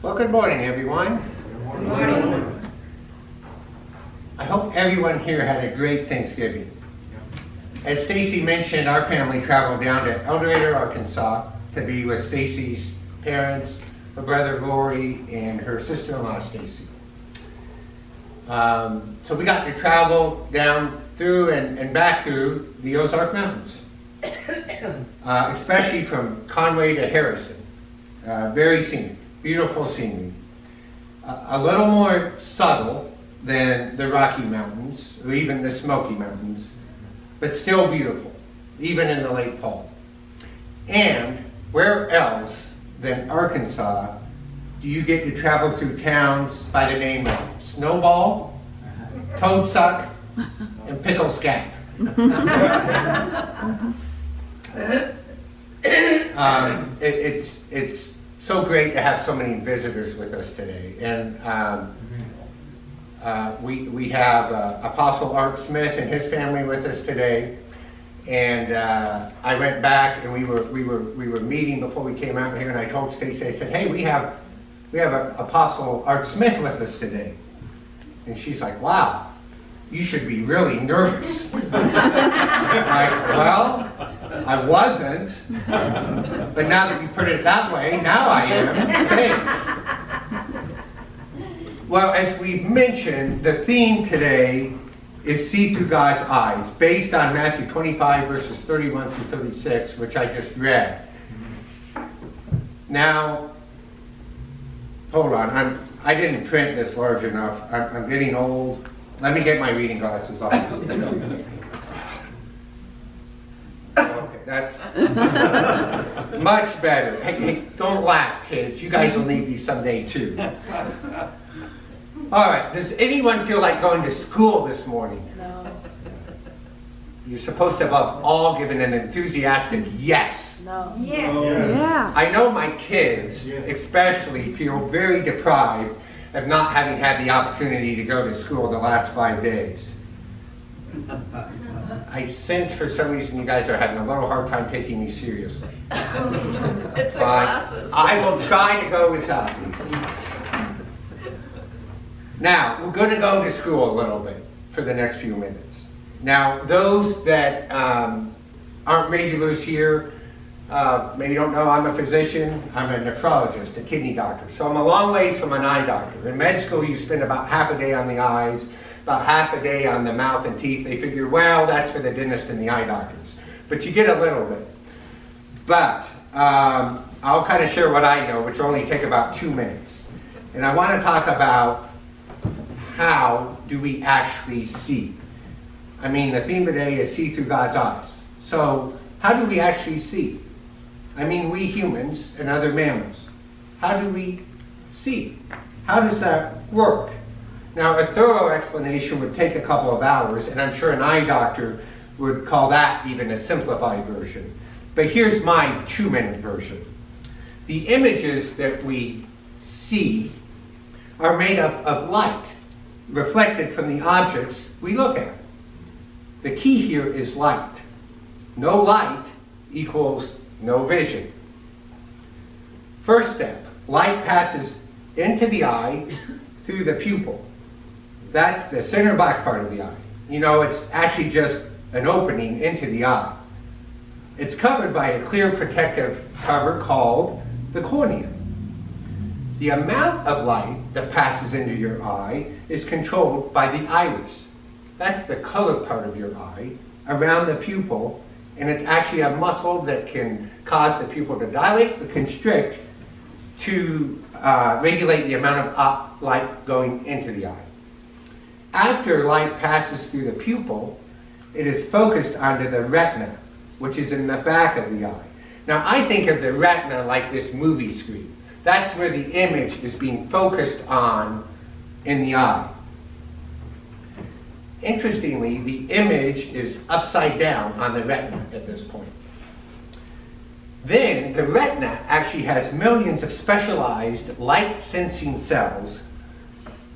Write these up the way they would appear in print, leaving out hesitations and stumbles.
Well, good morning, everyone. Good morning. I hope everyone here had a great Thanksgiving. As Stacy mentioned, our family traveled down to El Dorado, Arkansas to be with Stacy's parents, her brother Rory, and her sister-in-law Stacy. So we got to travel down through and back through the Ozark Mountains, especially from Conway to Harrison. Very scenic, beautiful scenery. A little more subtle than the Rocky Mountains or even the Smoky Mountains, but still beautiful, even in the late fall. And where else than Arkansas do you get to travel through towns by the name of Snowball, Toadsuck, and Pickles Gap? It's so great to have so many visitors with us today. And we have Apostle Art Smith and his family with us today. And I went back and we were meeting before we came out here, and I told Stacy, I said, hey, we have Apostle Art Smith with us today. And she's like, wow, you should be really nervous. I'm like, well, I wasn't, but now that you put it that way, now I am. Thanks. Well, as we've mentioned, the theme today is See Through God's Eyes, based on Matthew 25, verses 31 through 36, which I just read. Now, hold on, I didn't print this large enough. I'm getting old. Let me get my reading glasses off. Okay, that's much better. Hey, don't laugh, kids. You guys will need these someday, too. All right, does anyone feel like going to school this morning? No. You're supposed to, above all, give an enthusiastic yes. No. Yeah. Oh, yeah. I know my kids, especially, feel very deprived of not having had the opportunity to go to school the last 5 days. I sense for some reason you guys are having a little hard time taking me seriously. It's the glasses. I will try to go without these. Now, we're going to go to school a little bit for the next few minutes. Now, those that aren't regulars here, maybe don't know, I'm a physician. I'm a nephrologist, a kidney doctor. So I'm a long ways from an eye doctor. In med school, you spend about half a day on the eyes, about half a day on the mouth and teeth. They figure, well, that's for the dentist and the eye doctors. But you get a little bit. But I'll kind of share what I know, which will only take about 2 minutes. And I want to talk about how do we actually see. I mean, the theme today is see through God's eyes. So how do we actually see? I mean, we humans and other mammals, how do we see? How does that work? Now, a thorough explanation would take a couple of hours, and I'm sure an eye doctor would call that even a simplified version. But here's my 2-minute version. The images that we see are made up of light, reflected from the objects we look at. The key here is light. No light equals no vision. First step, light passes into the eye through the pupil. That's the center black part of the eye. You know, it's actually just an opening into the eye. It's covered by a clear protective cover called the cornea. The amount of light that passes into your eye is controlled by the iris. That's the color part of your eye around the pupil, and it's actually a muscle that can cause the pupil to dilate or constrict to regulate the amount of light going into the eye. After light passes through the pupil, it is focused onto the retina, which is in the back of the eye. Now, I think of the retina like this movie screen. That's where the image is being focused on in the eye. Interestingly, the image is upside down on the retina at this point. Then, the retina actually has millions of specialized light-sensing cells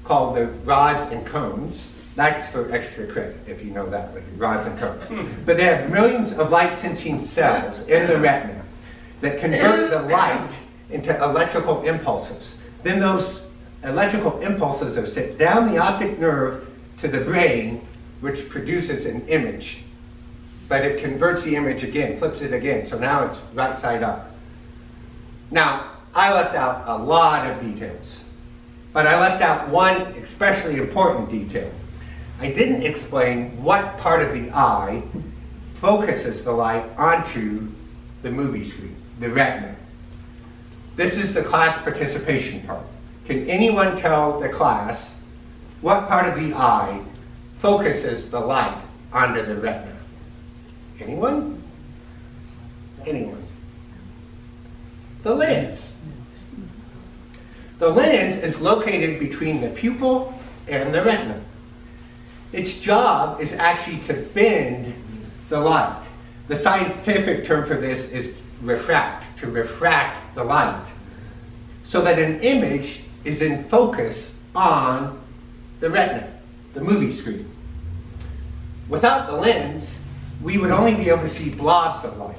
called the rods and cones. That's for extra credit, if you know that, like rods and cones. But they have millions of light-sensing cells in the retina that convert the light into electrical impulses Then those electrical impulses are sent down the optic nerve to the brain, which produces an image. But it converts the image again, flips it again, so now it's right side up. Now, I left out a lot of details, but I left out one especially important detail. I didn't explain what part of the eye focuses the light onto the movie screen, the retina. This is the class participation part. Can anyone tell the class what part of the eye focuses the light onto the retina? Anyone? Anyone? The lens. The lens is located between the pupil and the retina. Its job is actually to bend the light. The scientific term for this is refract, to refract the light, so that an image is in focus on the retina, the movie screen. Without the lens, we would only be able to see blobs of light,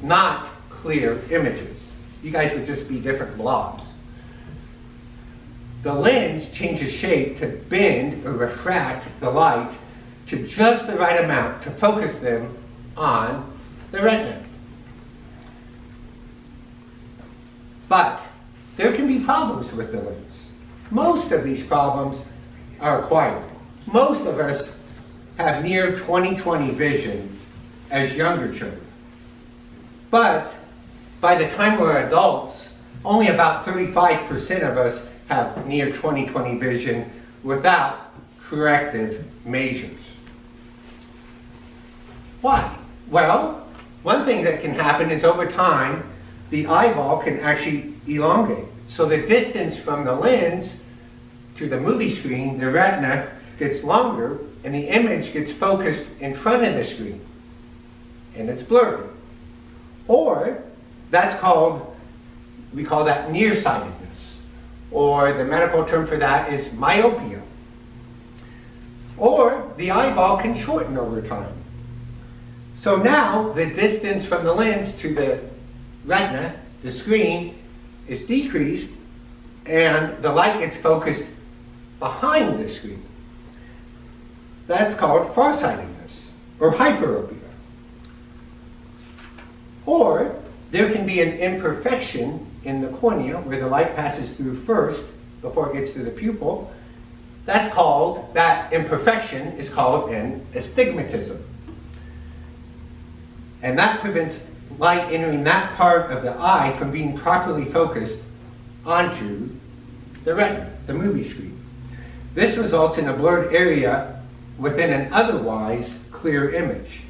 not clear images. You guys would just be different blobs. The lens changes shape to bend or refract the light to just the right amount to focus them on the retina. But there can be problems with the lens. Most of these problems are acquired. Most of us have near 20/20 vision as younger children. But by the time we're adults, only about 35% of us have near 20/20 vision without corrective measures. Why? Well, one thing that can happen is over time, the eyeball can actually elongate. So the distance from the lens to the movie screen, the retina, gets longer, and the image gets focused in front of the screen, and it's blurry. Or that's called, we call that nearsightedness, or the medical term for that is myopia. Or the eyeball can shorten over time. So now the distance from the lens to the retina, the screen, is decreased, and the light gets focused behind the screen. That's called farsightedness, or hyperopia. Or there can be an imperfection in the cornea where the light passes through first before it gets to the pupil. That's called, that imperfection is called an astigmatism. And that prevents light entering that part of the eye from being properly focused onto the retina, the movie screen. This results in a blurred area within an otherwise clear image.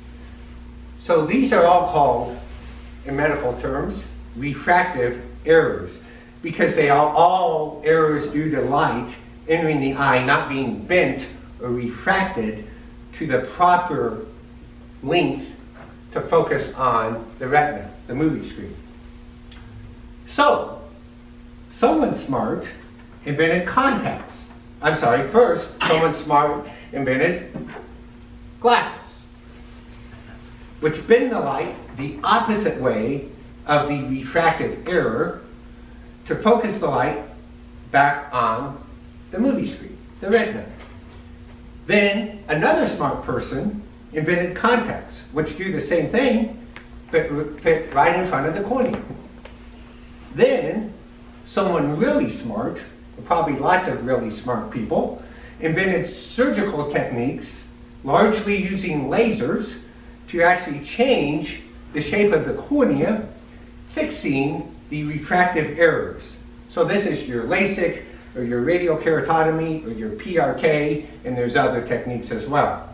So these are all called, in medical terms, refractive errors, because they are all errors due to light entering the eye not being bent or refracted to the proper length to focus on the retina, the movie screen. So, someone smart invented contacts. I'm sorry, first, someone smart invented glasses, which bend the light the opposite way of the refractive error to focus the light back on the movie screen, the retina. Then another smart person invented contacts, which do the same thing, but fit right in front of the cornea. Then someone really smart, probably lots of really smart people, invented surgical techniques, largely using lasers, to actually change the shape of the cornea, fixing the refractive errors. So this is your LASIK, or your radiokeratotomy, or your PRK, and there's other techniques as well.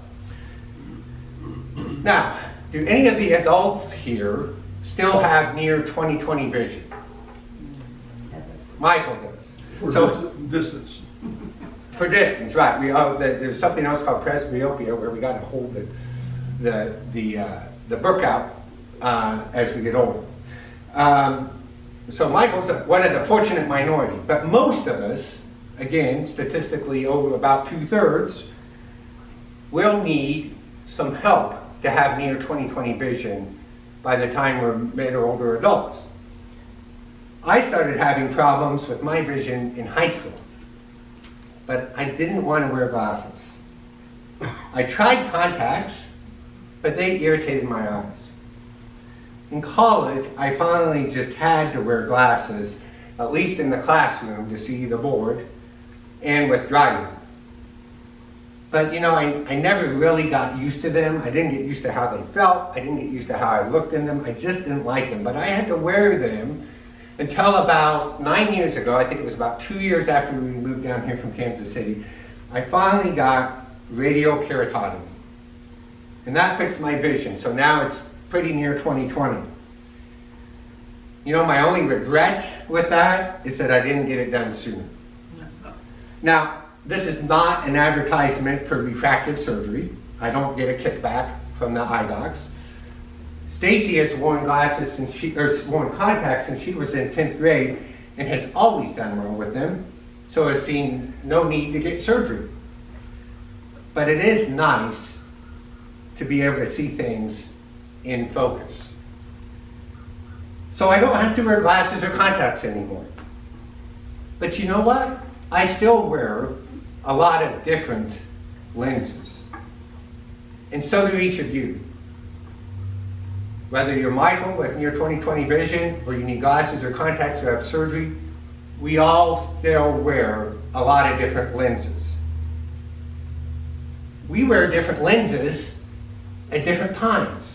Now, do any of the adults here still have near 20/20 vision? Michael does. For distance. For distance, right. There's something else called presbyopia, where we got to hold the book out as we get older. So Michael's one of the fortunate minority, but most of us, again, statistically over about 2/3, will need some help to have near 20/20 vision by the time we're mid or older adults. I started having problems with my vision in high school, but I didn't want to wear glasses. I tried contacts, but they irritated my eyes. In college, I finally just had to wear glasses, at least in the classroom, to see the board, and with driving. But you know, I never really got used to them. I didn't get used to how they felt. I didn't get used to how I looked in them. I just didn't like them. But I had to wear them until about 9 years ago. I think it was about 2 years after we moved down here from Kansas City. I finally got radial keratotomy. And that fixed my vision. So now it's pretty near 20/20. You know, my only regret with that is that I didn't get it done sooner. Now, this is not an advertisement for refractive surgery. I don't get a kickback from the eye docs. Stacy has worn glasses since worn contacts since she was in 10th grade and has always done well with them, so has seen no need to get surgery. But it is nice to be able to see things in focus. So I don't have to wear glasses or contacts anymore. But you know what? I still wear a lot of different lenses. And so do each of you. Whether you're Michael with near 20/20 vision, or you need glasses or contacts or have surgery, we all still wear a lot of different lenses. We wear different lenses at different times.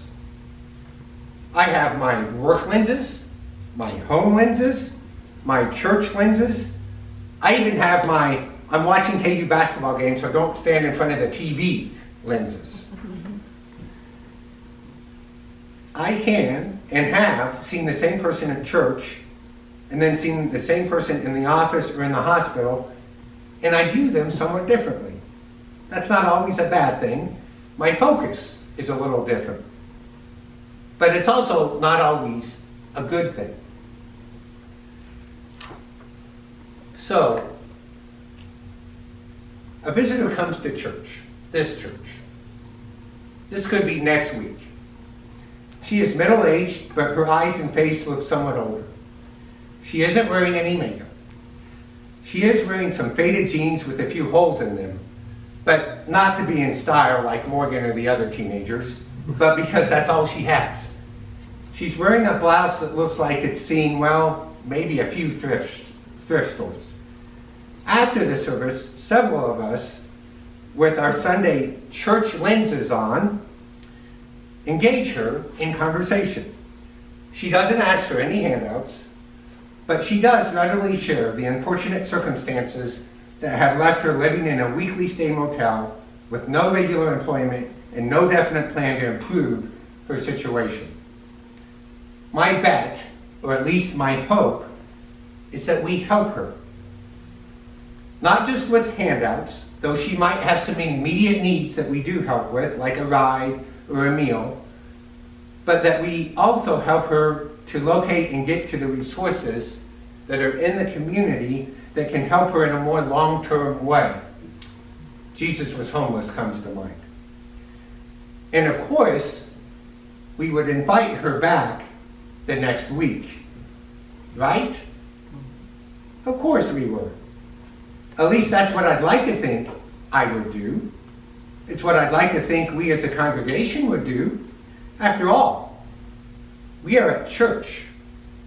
I have my work lenses, my home lenses, my church lenses. I even have my, I'm watching KU basketball games, so don't stand in front of the TV lenses. I can and have seen the same person at church and then seen the same person in the office or in the hospital, and I view them somewhat differently. That's not always a bad thing. My focus is a little different. But it's also not always a good thing. So, a visitor comes to church, this church. This could be next week. She is middle-aged, but her eyes and face look somewhat older. She isn't wearing any makeup. She is wearing some faded jeans with a few holes in them, but not to be in style like Morgan or the other teenagers, but because that's all she has. She's wearing a blouse that looks like it's seen, well, maybe a few thrift stores. After the service, several of us, with our Sunday church lenses on, engage her in conversation. She doesn't ask for any handouts, but she does readily share the unfortunate circumstances that have left her living in a weekly stay motel with no regular employment and no definite plan to improve her situation. My bet, or at least my hope, is that we help her. Not just with handouts, though she might have some immediate needs that we do help with, like a ride or a meal, but that we also help her to locate and get to the resources that are in the community that can help her in a more long-term way. Jesus was homeless comes to mind. And of course, we would invite her back the next week, right? Of course we would. At least that's what I'd like to think I would do. It's what I'd like to think we as a congregation would do. After all, we are at church,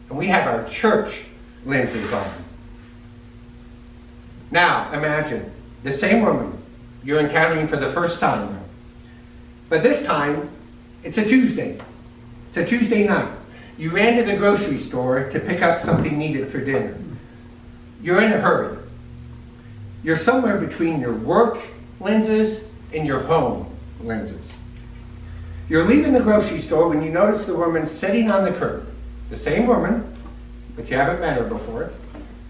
and we have our church lenses on. Now, imagine the same woman you're encountering for the first time now. But this time, it's a Tuesday. It's a Tuesday night. You ran to the grocery store to pick up something needed for dinner. You're in a hurry. You're somewhere between your work lenses and your home lenses. You're leaving the grocery store when you notice the woman sitting on the curb. The same woman, but you haven't met her before.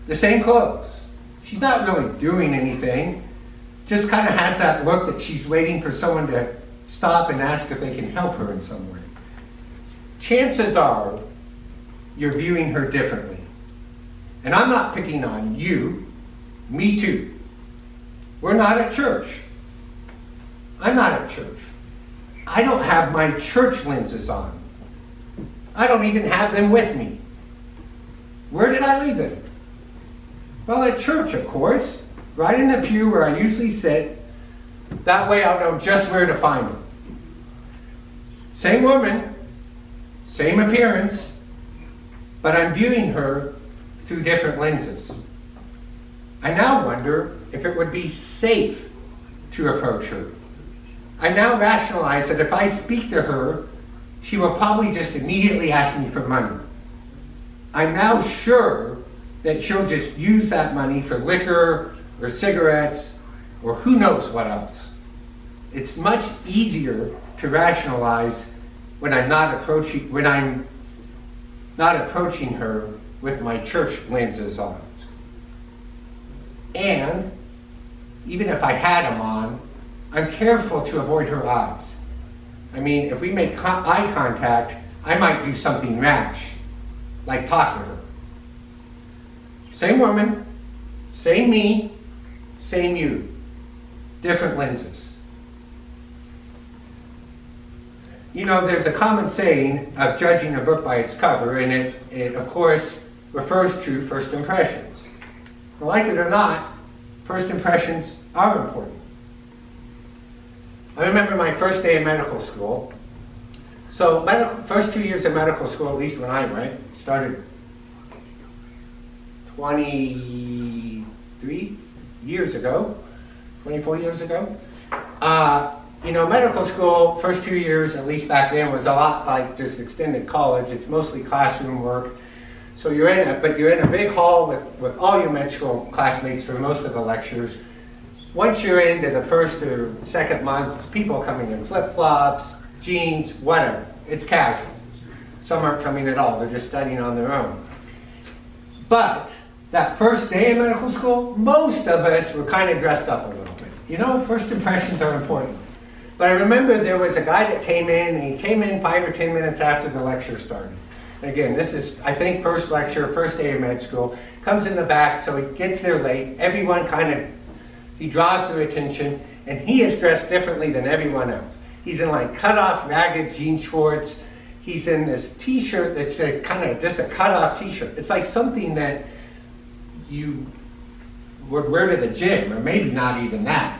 The same clothes. She's not really doing anything. Just kind of has that look that she's waiting for someone to stop and ask if they can help her in some way. Chances are you're viewing her differently. And I'm not picking on you. Me too. We're not at church. I'm not at church. I don't have my church lenses on. I don't even have them with me. Where did I leave them? Well, at church, of course, right in the pew where I usually sit. That way I'll know just where to find them. Same woman, same appearance, but I'm viewing her through different lenses. I now wonder if it would be safe to approach her. I now rationalize that if I speak to her, she will probably just immediately ask me for money. I'm now sure that she'll just use that money for liquor or cigarettes or who knows what else. It's much easier to rationalize when I'm not approaching her with my church lenses on. And even if I had them on, I'm careful to avoid her eyes. I mean, if we make eye contact, I might do something rash, like talk to her. Same woman, same me, same you, different lenses. You know, there's a common saying of judging a book by its cover, and it of course refers to first impressions. Well, like it or not, first impressions are important. I remember my first day in medical school. So first 2 years of medical school, at least when I went, started 23 years ago, 24 years ago. You know, medical school, first 2 years, at least back then, was a lot like just extended college. It's mostly classroom work. So you're in a big hall with all your med school classmates for most of the lectures. Once you're into the first or second month, people coming in flip-flops, jeans, whatever. It's casual. Some aren't coming at all. They're just studying on their own. But that first day in medical school, most of us were kind of dressed up a little bit. You know, first impressions are important. But I remember there was a guy that came in, and he came in 5 or 10 minutes after the lecture started. Again, this is, I think, first lecture, first day of med school. Comes in the back, so he gets there late. Everyone he draws their attention, and he is dressed differently than everyone else. He's in like cut-off, ragged jean shorts. He's in this t-shirt that's just a cut-off t-shirt. It's like something that you would wear to the gym, or maybe not even that.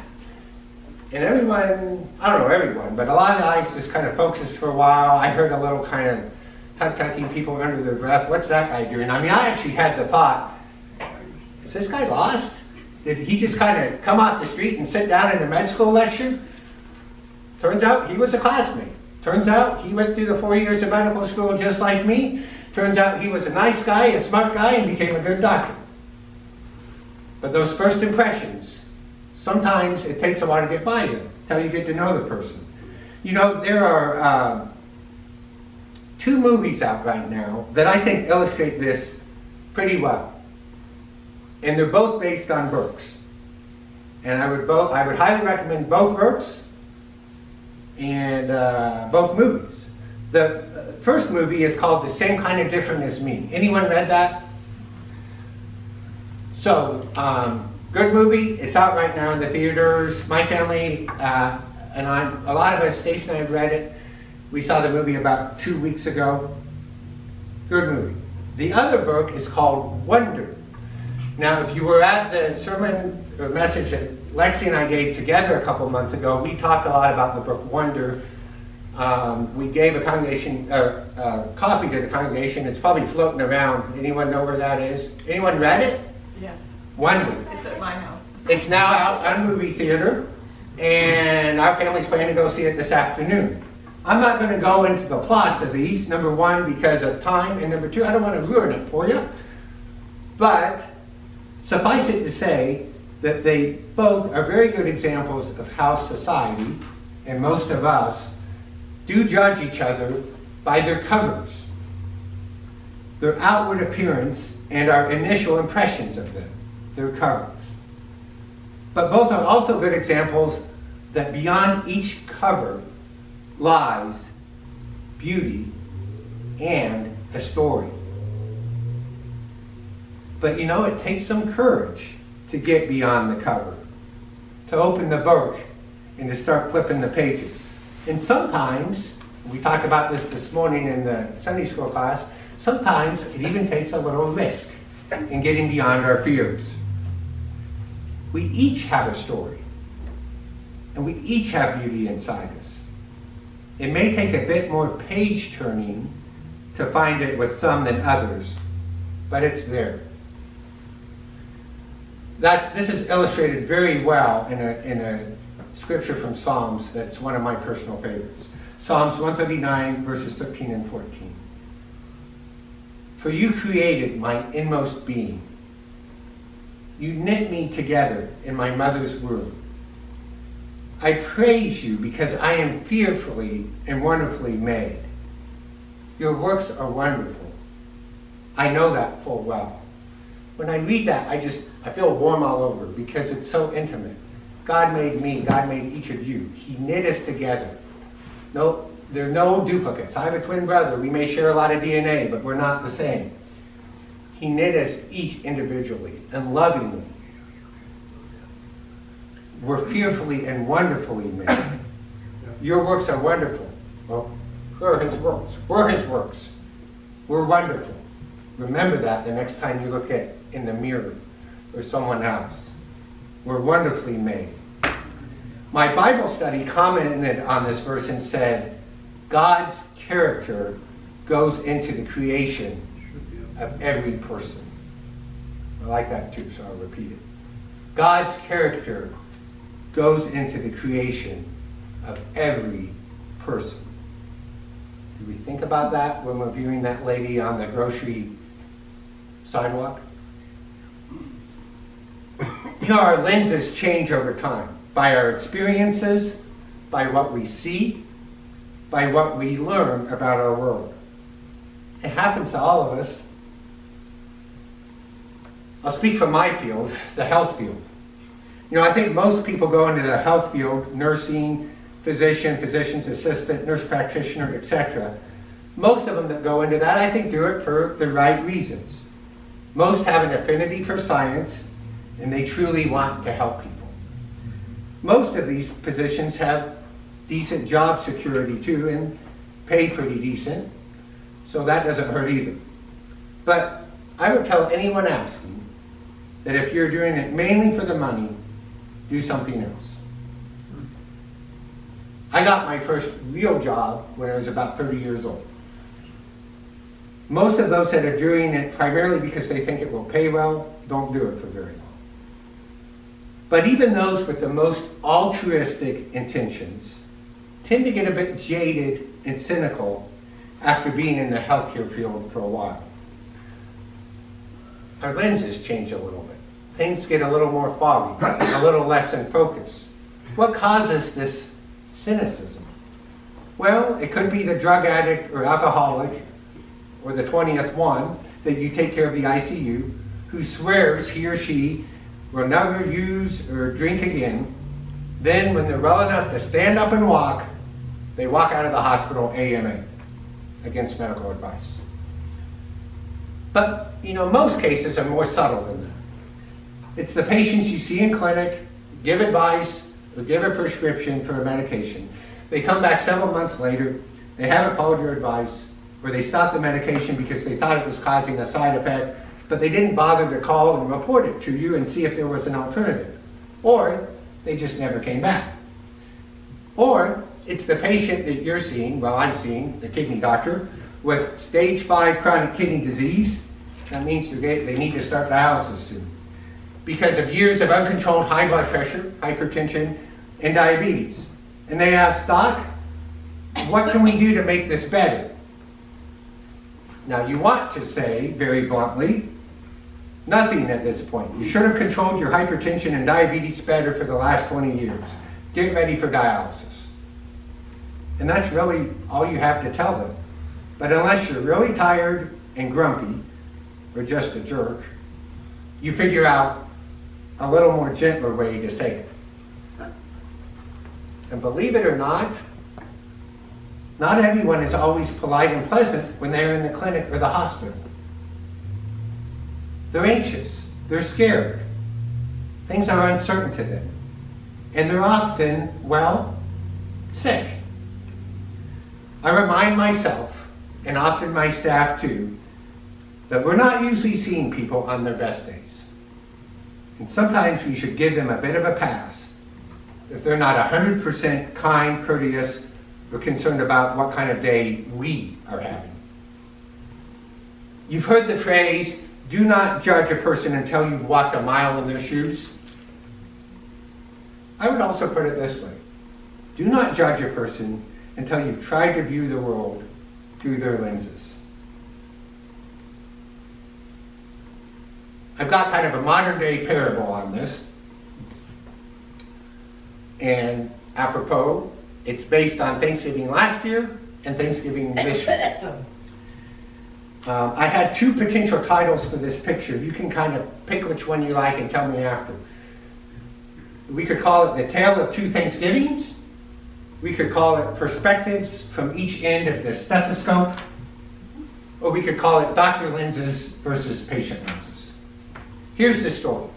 And everyone, I don't know everyone, but a lot of guys just kind of focused for a while. I heard a little kind of tuck-tucking people under their breath. What's that guy doing? I mean, I actually had the thought, is this guy lost? Did he just kind of come off the street and sit down in a med school lecture? Turns out he was a classmate. Turns out he went through the 4 years of medical school just like me. Turns out he was a nice guy, a smart guy, and became a good doctor. But those first impressions, sometimes it takes a while to get by them, until you get to know the person. You know, there are 2 movies out right now that I think illustrate this pretty well. And they're both based on books. And I would highly recommend both books and both movies. The first movie is called The Same Kind of Different as Me. Anyone read that? So, good movie. It's out right now in the theaters. My family and a lot of us, Stacy and I have read it. We saw the movie about 2 weeks ago. Good movie. The other book is called Wonder. Now, if you were at the sermon or message that Lexi and I gave together a couple months ago, we talked a lot about the book Wonder. We gave a copy to the congregation. It's probably floating around. Anyone know where that is? Anyone read it? Yes. Wonder. It's at my house. It's now out on movie theater, and our family's planning to go see it this afternoon. I'm not going to go into the plots of these, number 1, because of time, and number 2, I don't want to ruin it for you. But suffice it to say that they both are very good examples of how society, and most of us, do judge each other by their covers, their outward appearance, and our initial impressions of them, their covers. But both are also good examples that beyond each cover lies beauty and a story. But you know, it takes some courage to get beyond the cover, to open the book and to start flipping the pages. And sometimes, we talked about this morning in the Sunday school class, Sometimes it even takes a little risk in getting beyond our fears. We each have a story, and we each have beauty inside us. It may take a bit more page turning to find it with some than others, but it's there. This is illustrated very well in a scripture from Psalms that's one of my personal favorites. Psalms 139, verses 13 and 14. For you created my inmost being. You knit me together in my mother's womb. I praise you because I am fearfully and wonderfully made. Your works are wonderful. I know that full well. When I read that, I feel warm all over because it's so intimate. God made me, God made each of you. He knit us together. No, there are no duplicates. I have a twin brother. We may share a lot of DNA, but we're not the same. He knit us each individually and lovingly. We're fearfully and wonderfully made. Your works are wonderful. Well, we're his works. We're his works. We're wonderful. Remember that the next time you look in the mirror or someone else. We're wonderfully made. My Bible study commented on this verse and said, God's character goes into the creation of every person. I like that too, so I'll repeat it. God's character goes into the creation of every person. Do we think about that when we're viewing that lady on the grocery sidewalk? You know, our lenses change over time by our experiences, by what we see, by what we learn about our world. It happens to all of us. I'll speak from my field, the health field. You know, I think most people go into the health field, nursing, physician, physician's assistant, nurse practitioner, etc. Most of them that go into that, I think, do it for the right reasons. Most have an affinity for science, and they truly want to help people. Most of these positions have decent job security too, and pay pretty decent, so that doesn't hurt either. But I would tell anyone asking that if you're doing it mainly for the money, do something else. I got my first real job when I was about 30 years old. Most of those that are doing it primarily because they think it will pay well, don't do it for very long. But even those with the most altruistic intentions tend to get a bit jaded and cynical after being in the healthcare field for a while. Our lenses change a little bit. Things get a little more foggy, a little less in focus. What causes this cynicism? Well, it could be the drug addict or alcoholic or the 20th one that you take care of the ICU who swears he or she will never use or drink again. Then when they're well enough to stand up and walk, they walk out of the hospital AMA against medical advice. But, you know, most cases are more subtle than that. It's the patients you see in clinic, give advice, or give a prescription for a medication. They come back several months later, they haven't followed your advice, or they stopped the medication because they thought it was causing a side effect, but they didn't bother to call and report it to you and see if there was an alternative. Or they just never came back. Or it's the patient that you're seeing, well, I'm seeing, the kidney doctor, with stage 5 chronic kidney disease. That means they need to start dialysis soon, because of years of uncontrolled high blood pressure, hypertension, and diabetes. And they ask, Doc, what can we do to make this better? Now you want to say, very bluntly, nothing at this point. You should have controlled your hypertension and diabetes better for the last 20 years. Get ready for dialysis. And that's really all you have to tell them. But unless you're really tired and grumpy, or just a jerk, you figure out a little more gentler way to say it. And believe it or not everyone is always polite and pleasant when they're in the clinic or the hospital. They're anxious, they're scared, things are uncertain to them, and they're often, well, sick. I remind myself, and often my staff too, But we're not usually seeing people on their best days. And sometimes we should give them a bit of a pass if they're not 100% kind, courteous, or concerned about what kind of day we are having. You've heard the phrase, do not judge a person until you've walked a mile in their shoes. I would also put it this way. Do not judge a person until you've tried to view the world through their lenses. I've got kind of a modern day parable on this. And apropos, it's based on Thanksgiving last year and Thanksgiving this year. I had two potential titles for this picture. You can kind of pick which one you like and tell me after. We could call it The Tale of Two Thanksgivings. We could call it Perspectives from Each End of the Stethoscope. Or we could call it Dr. Lenses versus Patient Lenses. Here's the story.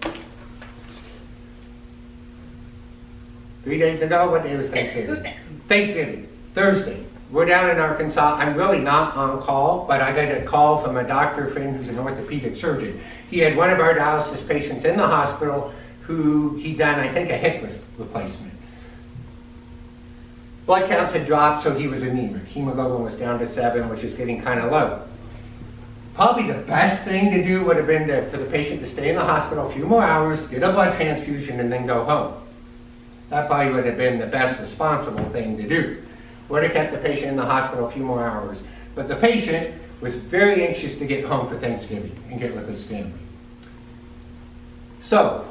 3 days ago, what day was Thanksgiving? Thanksgiving, Thursday. We're down in Arkansas. I'm really not on call, but I got a call from a doctor friend who's an orthopedic surgeon. He had one of our dialysis patients in the hospital who he'd done, I think, a hip replacement. Blood counts had dropped, so he was anemic. Hemoglobin was down to 7, which is getting kind of low. Probably the best thing to do would have been for the patient to stay in the hospital a few more hours, get a blood transfusion, and then go home. That probably would have been the best responsible thing to do. Would have kept the patient in the hospital a few more hours. But the patient was very anxious to get home for Thanksgiving and get with his family. So,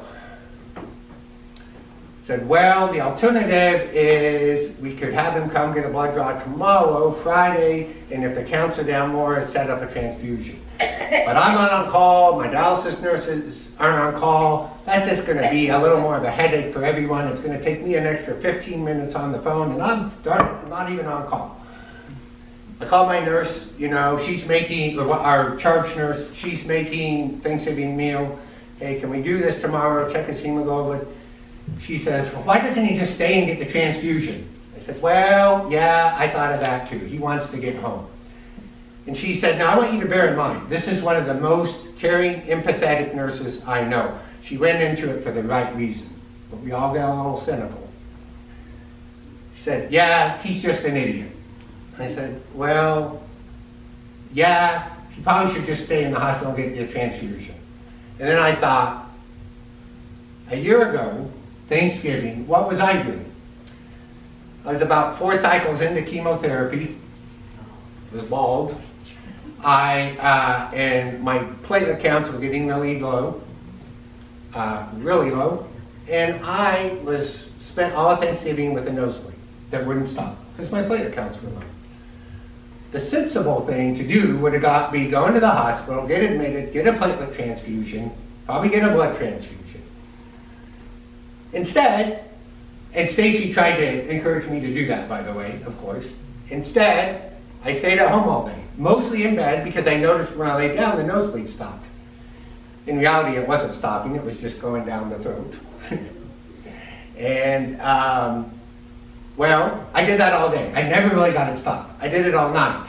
said, well, the alternative is we could have him come get a blood draw tomorrow, Friday, and if the counts are down more, set up a transfusion. But I'm not on call, my dialysis nurses aren't on call. That's just going to be a little more of a headache for everyone. It's going to take me an extra 15 minutes on the phone, and I'm not even on call. I called my nurse, you know, she's making, or our charge nurse, she's making Thanksgiving meal. Hey, can we do this tomorrow? Check his hemoglobin. She says, well, why doesn't he just stay and get the transfusion? I said, well, yeah, I thought of that too. He wants to get home. And she said, now I want you to bear in mind, this is one of the most caring, empathetic nurses I know. She went into it for the right reason, but we all got a little cynical. She said, yeah, he's just an idiot. I said, well, yeah, he probably should just stay in the hospital and get the transfusion. And then I thought, a year ago, Thanksgiving, what was I doing? I was about 4 cycles into chemotherapy. I was bald. And my platelet counts were getting really low, and I spent all of Thanksgiving with a nosebleed that wouldn't stop because my platelet counts were low. The sensible thing to do would have be going to the hospital, get admitted, get a platelet transfusion, probably get a blood transfusion. Instead, and Stacy tried to encourage me to do that, by the way, of course. Instead, I stayed at home all day, mostly in bed, because I noticed when I laid down, the nosebleed stopped. In reality, it wasn't stopping, it was just going down the throat. And, well, I did that all day. I never really got it stopped. I did it all night.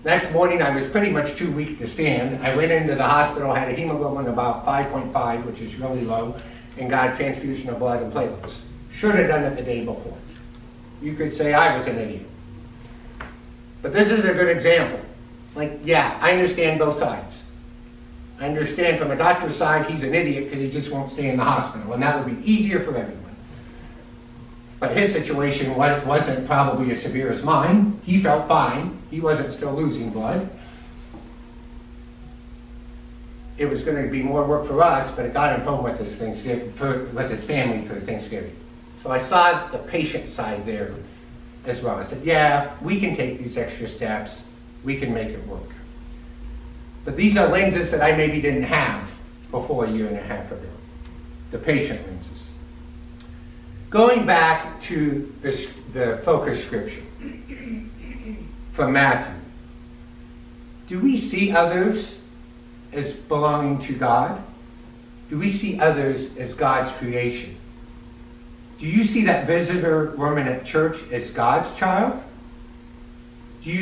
Next morning, I was pretty much too weak to stand. I went into the hospital, had a hemoglobin about 5.5, which is really low, and got a transfusion of blood and platelets. Should have done it the day before. You could say I was an idiot. But this is a good example. Like, yeah, I understand both sides. I understand from a doctor's side, he's an idiot because he just won't stay in the hospital, and that would be easier for everyone. But his situation wasn't probably as severe as mine. He felt fine. He wasn't still losing blood. It was going to be more work for us, but it got him home with his with his family for Thanksgiving. So I saw the patient side there as well. I said, yeah, we can take these extra steps. We can make it work. But these are lenses that I maybe didn't have before a year and a half ago. The patient lenses. Going back to the focus scripture from Matthew. Do we see others as belonging to God? Do we see others as God's creation? Do you see that visitor woman at church as God's child? Do you